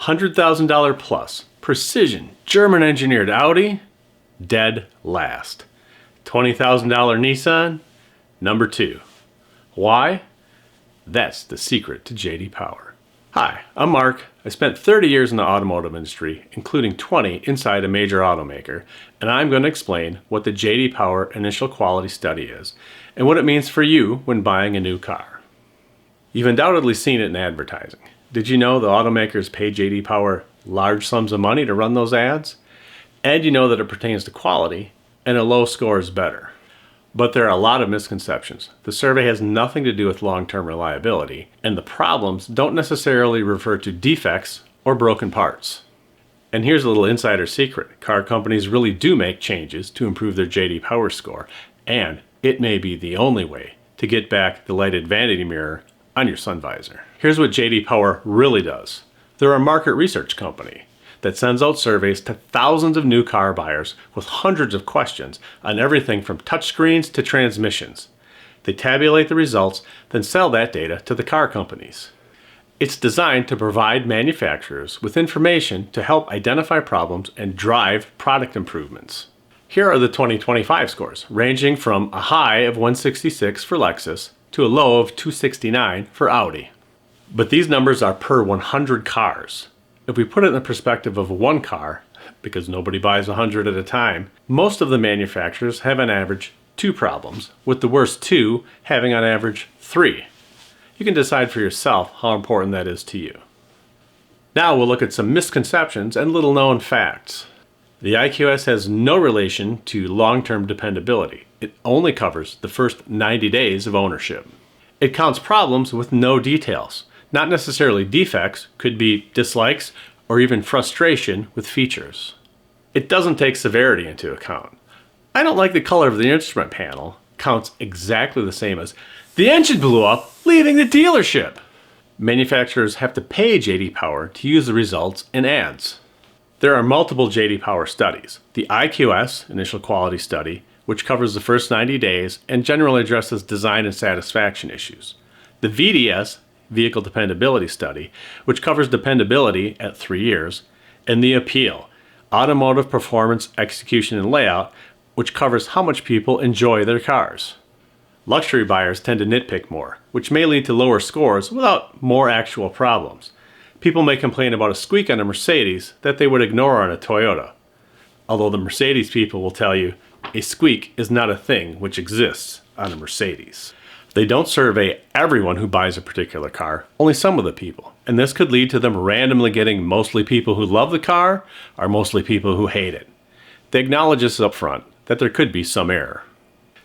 $100,000 plus, precision, German-engineered Audi, dead last. $20,000 Nissan, number 2. Why? That's the secret to JD Power. Hi, I'm Mark. I spent 30 years in the automotive industry, including 20 inside a major automaker, and I'm going to explain what the JD Power Initial Quality Study is and what it means for you when buying a new car. You've undoubtedly seen it in advertising. Did you know the automakers pay JD Power large sums of money to run those ads? And you know that it pertains to quality, and a low score is better. But there are a lot of misconceptions. The survey has nothing to do with long-term reliability, and the problems don't necessarily refer to defects or broken parts. And here's a little insider secret. Car companies really do make changes to improve their JD Power score, and it may be the only way to get back the lighted vanity mirror on your sun visor. Here's what JD Power really does. They're a market research company that sends out surveys to thousands of new car buyers with hundreds of questions on everything from touchscreens to transmissions. They tabulate the results, then sell that data to the car companies. It's designed to provide manufacturers with information to help identify problems and drive product improvements. Here are the 2025 scores, ranging from a high of 166 for Lexus to a low of 269 for Audi. But these numbers are per 100 cars. If we put it in the perspective of one car, because nobody buys 100 at a time, most of the manufacturers have on average 2 problems, with the worst 2 having on average 3. You can decide for yourself how important that is to you. Now we'll look at some misconceptions and little known facts. The IQS has no relation to long-term dependability. It only covers the first 90 days of ownership. It counts problems with no details. Not necessarily defects, could be dislikes or even frustration with features. It doesn't take severity into account. I don't like the color of the instrument panel counts exactly the same as the engine blew up, leaving the dealership. Manufacturers have to pay JD Power to use the results in ads. There are multiple JD Power studies. The IQS, Initial Quality Study, which covers the first 90 days and generally addresses design and satisfaction issues. The VDS, Vehicle Dependability Study, which covers dependability at 3 years, and the Appeal, Automotive Performance, Execution, and Layout, which covers how much people enjoy their cars. Luxury buyers tend to nitpick more, which may lead to lower scores without more actual problems. People may complain about a squeak on a Mercedes that they would ignore on a Toyota. Although the Mercedes people will tell you, a squeak is not a thing which exists on a Mercedes. They don't survey everyone who buys a particular car, only some of the people. And this could lead to them randomly getting mostly people who love the car or mostly people who hate it. They acknowledge this up front, that there could be some error.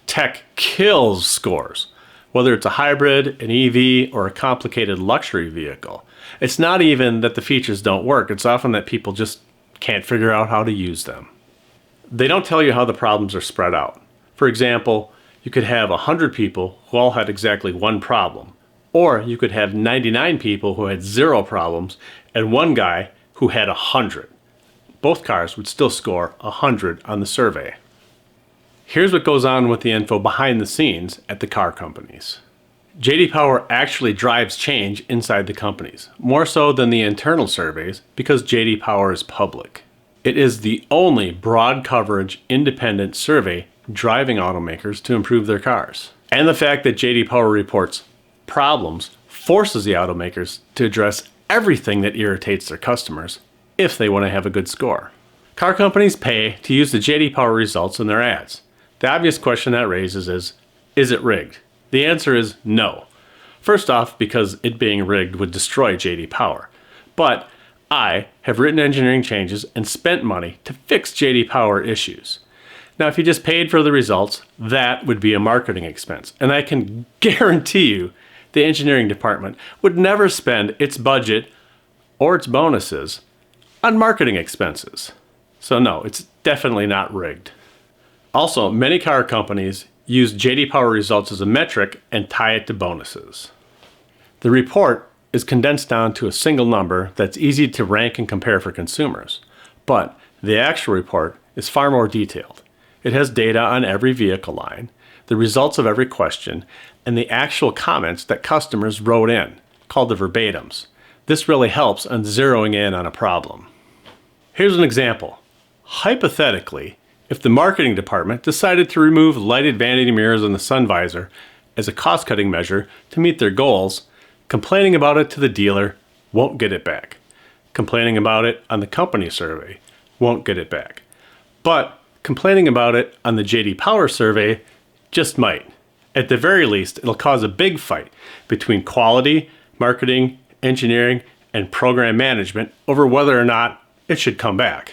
Tech kills scores, whether it's a hybrid, an EV, or a complicated luxury vehicle. It's not even that the features don't work, it's often that people just can't figure out how to use them. They don't tell you how the problems are spread out. For example, you could have 100 people who all had exactly one problem. Or you could have 99 people who had 0 problems and one guy who had 100. Both cars would still score 100 on the survey. Here's what goes on with the info behind the scenes at the car companies. JD Power actually drives change inside the companies, more so than the internal surveys because JD Power is public. It is the only broad coverage independent survey driving automakers to improve their cars. And the fact that JD Power reports problems forces the automakers to address everything that irritates their customers if they want to have a good score. Car companies pay to use the JD Power results in their ads. The obvious question that raises is it rigged? The answer is no. First off, because it being rigged would destroy JD Power. But I have written engineering changes and spent money to fix JD Power issues. Now, if you just paid for the results, that would be a marketing expense. And I can guarantee you the engineering department would never spend its budget or its bonuses on marketing expenses. So no, it's definitely not rigged. Also, many car companies use JD Power results as a metric and tie it to bonuses. The report is condensed down to a single number that's easy to rank and compare for consumers. But the actual report is far more detailed. It has data on every vehicle line, the results of every question, and the actual comments that customers wrote in, called the verbatims. This really helps on zeroing in on a problem. Here's an example. Hypothetically, if the marketing department decided to remove lighted vanity mirrors on the sun visor as a cost-cutting measure to meet their goals, complaining about it to the dealer won't get it back. Complaining about it on the company survey won't get it back. But complaining about it on the JD Power survey just might. At the very least, it'll cause a big fight between quality, marketing, engineering, and program management over whether or not it should come back.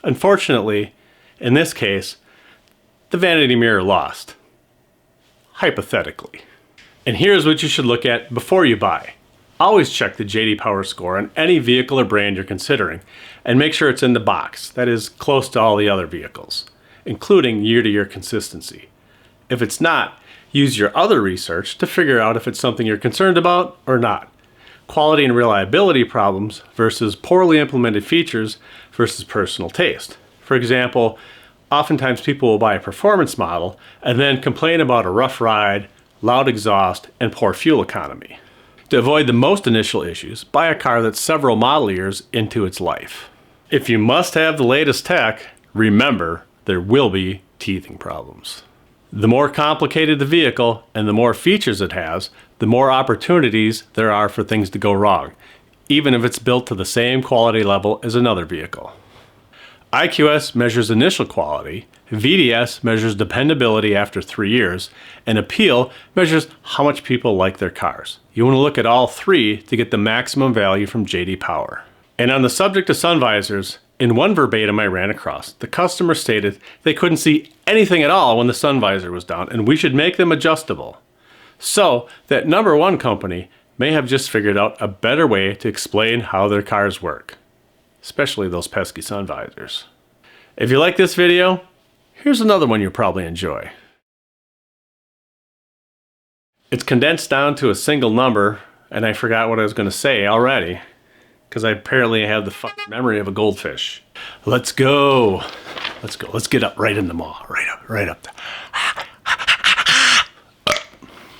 Unfortunately, in this case, the vanity mirror lost. Hypothetically. And here's what you should look at before you buy. Always check the JD Power score on any vehicle or brand you're considering and make sure it's in the box, that is, close to all the other vehicles, including year-to-year consistency. If it's not, use your other research to figure out if it's something you're concerned about or not. Quality and reliability problems versus poorly implemented features versus personal taste. For example, oftentimes people will buy a performance model and then complain about a rough ride, loud exhaust, and poor fuel economy. To avoid the most initial issues, buy a car that's several model years into its life. If you must have the latest tech, remember there will be teething problems. The more complicated the vehicle and the more features it has, the more opportunities there are for things to go wrong, even if it's built to the same quality level as another vehicle. IQS measures initial quality, VDS measures dependability after 3 years, and Appeal measures how much people like their cars. You want to look at all three to get the maximum value from JD Power. And on the subject of sun visors, in one verbatim I ran across, the customer stated they couldn't see anything at all when the sun visor was down and we should make them adjustable. So that number one company may have just figured out a better way to explain how their cars work, especially those pesky sun visors. If you like this video, here's another one you'll probably enjoy. It's condensed down to a single number, and I forgot what I was going to say already, because I apparently have the fucking memory of a goldfish. Let's go. Let's go. Let's get up right in the maw. Right up.